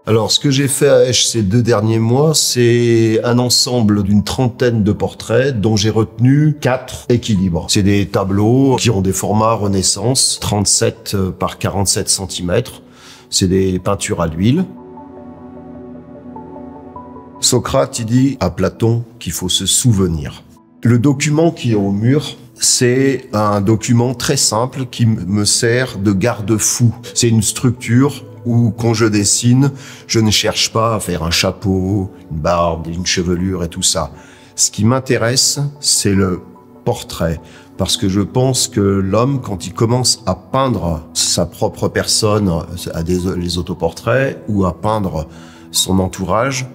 Alors, ce que j'ai fait à Esch ces 2 derniers mois, c'est un ensemble d'une 30aine de portraits dont j'ai retenu 4 équilibres. C'est des tableaux qui ont des formats Renaissance, 37 par 47 cm. C'est des peintures à l'huile. Socrate, il dit à Platon qu'il faut se souvenir. Le document qui est au mur, c'est un document très simple qui me sert de garde-fou. C'est une structure où, quand je dessine, je ne cherche pas à faire un chapeau, une barbe, une chevelure et tout ça. Ce qui m'intéresse, c'est le portrait. Parce que je pense que l'homme, quand il commence à peindre sa propre personne, les autoportraits, ou à peindre son entourage,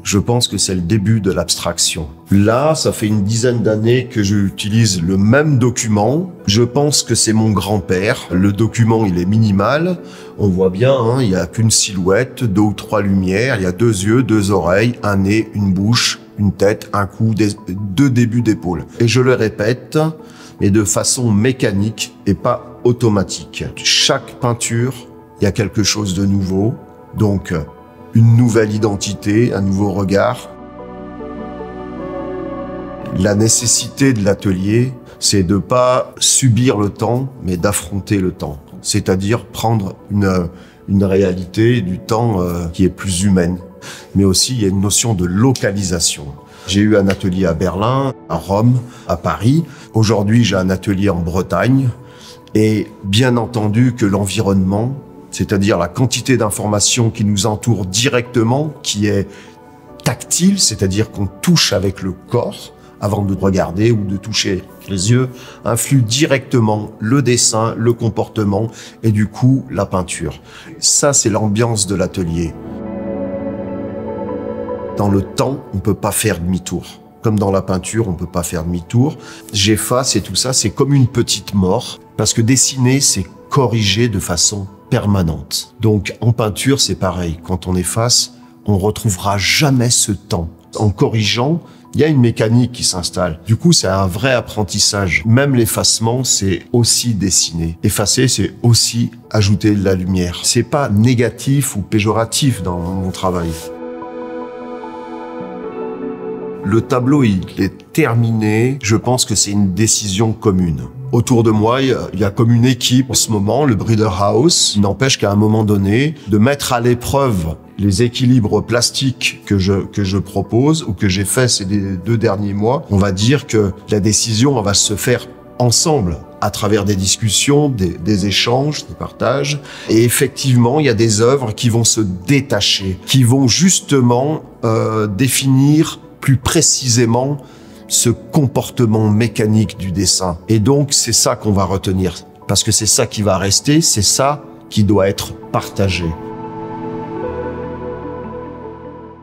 je pense que c'est le début de l'abstraction. Là, ça fait une dizaine d'années que j'utilise le même document. Je pense que c'est mon grand-père. Le document, il est minimal. On voit bien, hein, il n'y a qu'une silhouette, 2 ou 3 lumières. Il y a 2 yeux, 2 oreilles, un nez, une bouche, une tête, un cou, 2 débuts d'épaule. Et je le répète, mais de façon mécanique et pas automatique. Chaque peinture, il y a quelque chose de nouveau. Donc, une nouvelle identité, un nouveau regard. La nécessité de l'atelier, c'est de pas subir le temps, mais d'affronter le temps. C'est-à-dire prendre une réalité du temps qui est plus humaine. Mais aussi, il y a une notion de localisation. J'ai eu un atelier à Berlin, à Rome, à Paris. Aujourd'hui, j'ai un atelier en Bretagne. Et bien entendu que l'environnement, c'est-à-dire la quantité d'informations qui nous entoure directement, qui est tactile, c'est-à-dire qu'on touche avec le corps avant de regarder ou de toucher les yeux, influe directement le dessin, le comportement et du coup la peinture. Ça, c'est l'ambiance de l'atelier. Dans le temps, on peut pas faire demi-tour. Comme dans la peinture, on peut pas faire demi-tour. J'efface et tout ça, c'est comme une petite mort. Parce que dessiner, c'est corriger de façon permanente. Donc, en peinture, c'est pareil. Quand on efface, on retrouvera jamais ce temps. En corrigeant, il y a une mécanique qui s'installe. Du coup, c'est un vrai apprentissage. Même l'effacement, c'est aussi dessiner. Effacer, c'est aussi ajouter de la lumière. C'est pas négatif ou péjoratif dans mon travail. Le tableau, il est terminé. Je pense que c'est une décision commune. Autour de moi, il y a comme une équipe en ce moment, le Breeder House. Il n'empêche qu'à un moment donné, de mettre à l'épreuve les équilibres plastiques que je propose ou que j'ai fait ces 2 derniers mois, on va dire que la décision, elle va se faire ensemble, à travers des discussions, des échanges, des partages. Et effectivement, il y a des œuvres qui vont se détacher, qui vont justement définir plus précisément ce comportement mécanique du dessin. Et donc, c'est ça qu'on va retenir. Parce que c'est ça qui va rester, c'est ça qui doit être partagé.